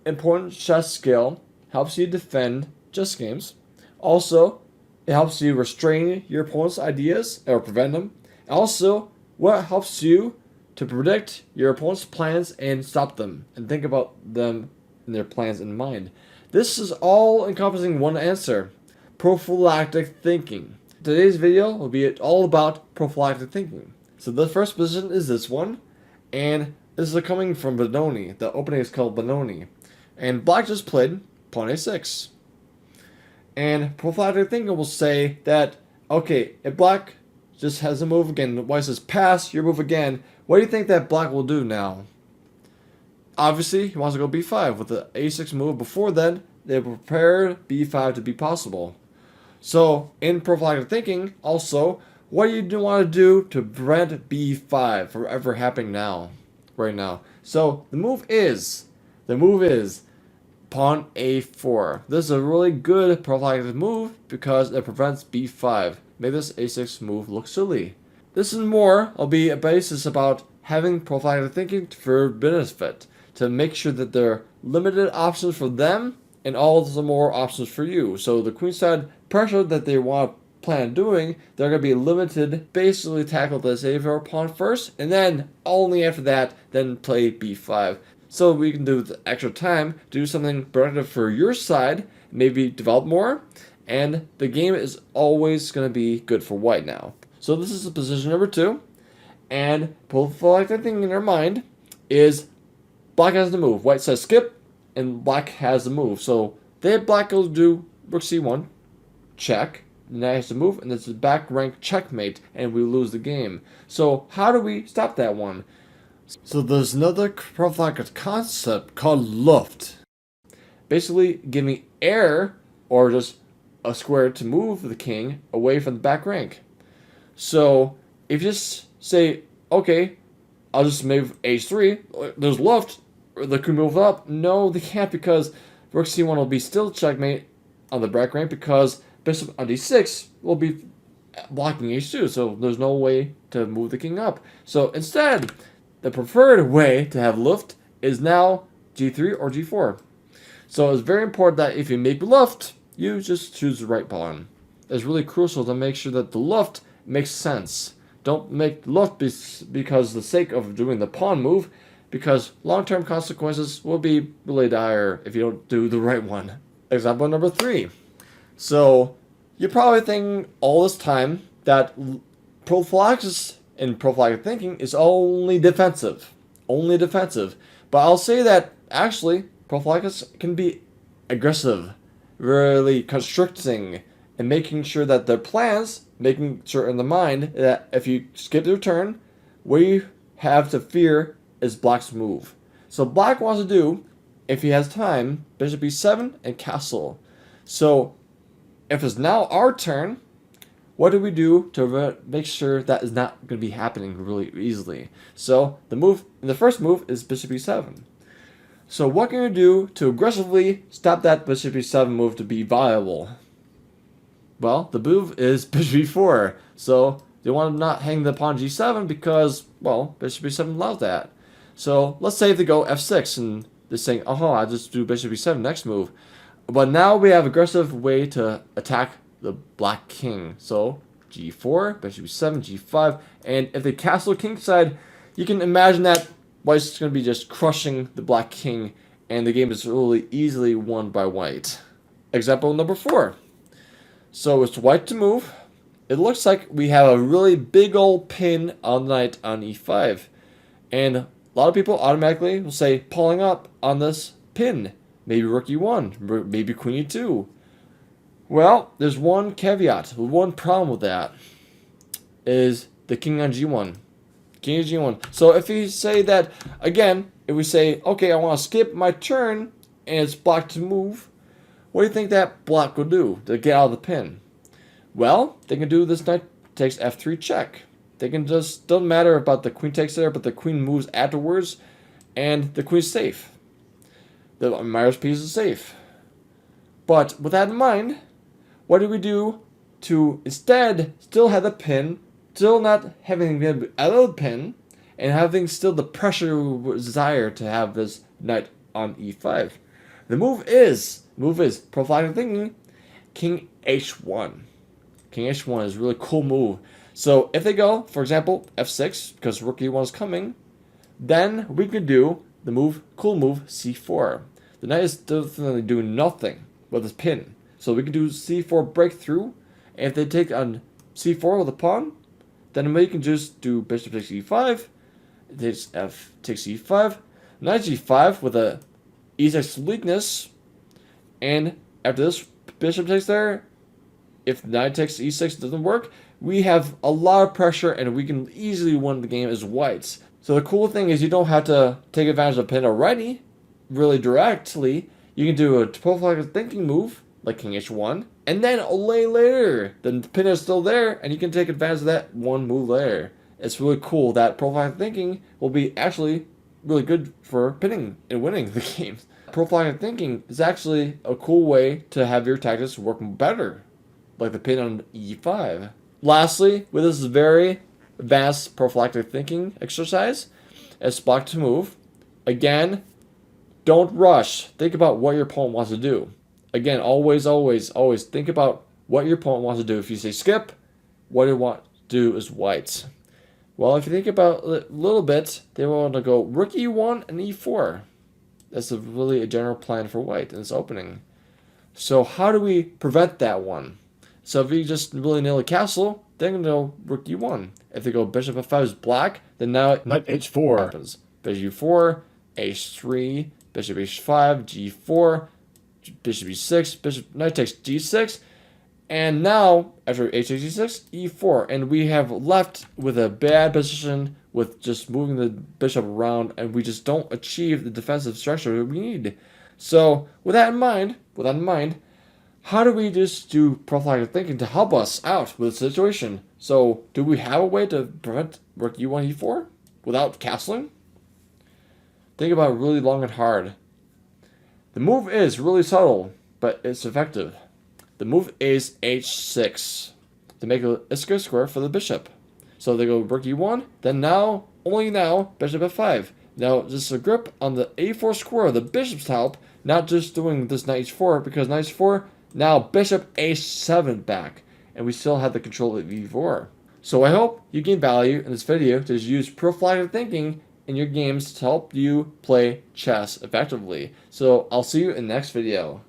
important chess skill, helps you defend chess games. Also, it helps you restrain your opponent's ideas or prevent them. Also, what helps you to predict your opponent's plans and stop them and think about them and their plans in mind. This is all encompassing one answer: prophylactic thinking. Today's video will be all about prophylactic thinking. So the first position is this one, and this is coming from Benoni. The opening is called Benoni. And black just played pawn a6. And prophylactic thinking will say that, okay, if black just has a move again, white says pass, your move again, what do you think that black will do now? Obviously, he wants to go b5. With the a6 move before then, they prepared b5 to be possible. So, in prophylactic thinking, also, what do you want to do to prevent b5 from ever happening right now? So, the move is pawn a4. This is a really good prophylactic move because it prevents b5. Make this a6 move look silly. This and more will be a basis about having prophylactic thinking for benefit, to make sure that there are limited options for them and all the more options for you. So the queenside pressure that they want to plan on doing, they're going to be limited. Basically tackle this a4 pawn first, and then only after that, then play b5. So we can do with extra time, do something productive for your side, maybe develop more, and the game is always going to be good for white now. So this is position number 2, and prophylactic thinking in our mind is black has the move, white says skip, and black has the move. So then black goes do rook c1, check, and that has to move, and it's a back rank checkmate, and we lose the game. So how do we stop that one? So there's another prophylactic concept called Luft. Basically giving air or just a square to move the king away from the back rank. So if you just say, okay, I'll just move h3, there's Luft, they could move up. No, they can't, because rook c1 will be still checkmate on the back rank because bishop on d6 will be blocking h2, so there's no way to move the king up. So instead, the preferred way to have Luft is now g3 or g4. So it's very important that if you make Luft, you just choose the right pawn. It's really crucial to make sure that the Luft makes sense. Don't make Luft because the sake of doing the pawn move, because long-term consequences will be really dire if you don't do the right one. Example number 3. So you're probably thinking all this time that prophylaxis in prophylactic thinking is only defensive. But I'll say that actually prophylaxis can be aggressive, really constricting, and making sure that their plans, making sure in the mind that if you skip their turn, what you have to fear is black's move. So black wants to do, if he has time, bishop b7 and castle. So if it's now our turn, what do we do to make sure that is not going to be happening really easily? So the first move is bishop e7. So what can we do to aggressively stop that bishop e7 move to be viable? Well, the move is bishop e4. So they want to not hang the pawn g7 because, well, bishop e7 allows that. So let's say they go f6 and they're saying, oh, I'll just do bishop e7 next move. But now we have aggressive way to attack the black king. So g4, bishop e7, g5, and if they castle kingside, you can imagine that white's going to be just crushing the black king, and the game is really easily won by white. Example number 4. So it's white to move. It looks like we have a really big old pin on knight on e5, and a lot of people automatically will say pulling up on this pin. Maybe rook e1, maybe queen e2. Well, there's one caveat, one problem with that, is the king on g1. King on g1. So if we say that, again, if we say, okay, I want to skip my turn, and it's blocked to move, what do you think that block will do to get out of the pin? Well, they can do this knight takes f3 check. They can just, doesn't matter about the queen takes there, but the queen moves afterwards, and the queen's safe. The admirer's piece is safe. But with that in mind, what do we do to instead still have the pin, still not having been out of the pin, and having still the pressure desire to have this knight on e5? The move is prophylactic thinking, King H1. King H1 is a really cool move. So if they go, for example, F6, because rook E1 is coming, then we could do the cool move C4. The knight is definitely doing nothing with his pin. So we can do C4 breakthrough, and if they take on C4 with a pawn, then we can just do bishop takes E5, it takes F takes E5, knight G5 with a E6 weakness, and after this bishop takes there, if knight takes E6 doesn't work, we have a lot of pressure and we can easily win the game as whites. So the cool thing is you don't have to take advantage of the pin already, really directly. You can do a prophylactic thinking move, like King H1, and then later, the pin is still there, and you can take advantage of that one move later. It's really cool that prophylactic thinking will be actually really good for pinning and winning the games. Prophylactic thinking is actually a cool way to have your tactics work better, like the pin on E5. Lastly, with this very advanced prophylactic thinking exercise, it's block to move. Again, don't rush. Think about what your opponent wants to do. Again, always think about what your opponent wants to do. If you say skip, what they want to do is white. Well, if you think about it a little bit, they want to go rook E1 and E4. That's really a general plan for white in this opening. So how do we prevent that one? So if you just willy-nilly castle, they're going to go rook E1. If they go bishop F5 is black, then now Knight H4 happens. Bishop E4, H3, bishop H5, G4, bishop E6, bishop knight takes G6, and now after H takes G6, E4, and we have left with a bad position with just moving the bishop around, and we just don't achieve the defensive structure we need. So with that in mind, how do we just do prophylactic thinking to help us out with the situation? So do we have a way to prevent rook E1, E4 without castling? Think about it really long and hard. The move is really subtle, but it's effective. The move is H6 to make a Ischia square for the bishop. So they go rook E1, then only now, bishop F5. Now, this is a grip on the A4 square, the bishop's help, not just doing this knight H4, because knight H4, now bishop A7 back, and we still have the control of E4. So I hope you gain value in this video to use prophylactic thinking in your games to help you play chess effectively. So I'll see you in the next video.